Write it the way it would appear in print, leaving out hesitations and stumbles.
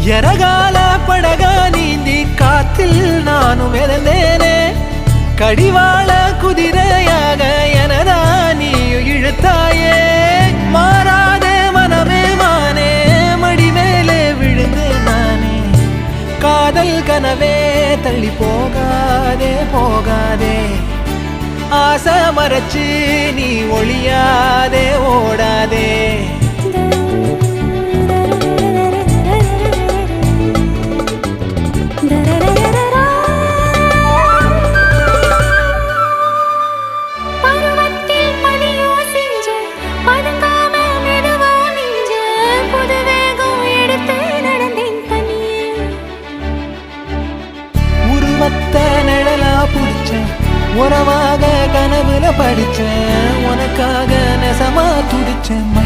எரகால படகா நீந்தி காத்தில் நானும் இறந்தேனே கடிவாள குதிரையாக எனதா நீயும் இழுத்தாயே மாறாத மனமே மானே மடி மேலே விழுந்தேன் நானே காதல் கனவே தள்ளி போகாதே போகாதே ஆசை மறைச்சு நீ ஒளியாதே ஓடாதே உறவாக கனவுல படிச்சேன் உனக்காக நெசமா துடிச்சேன்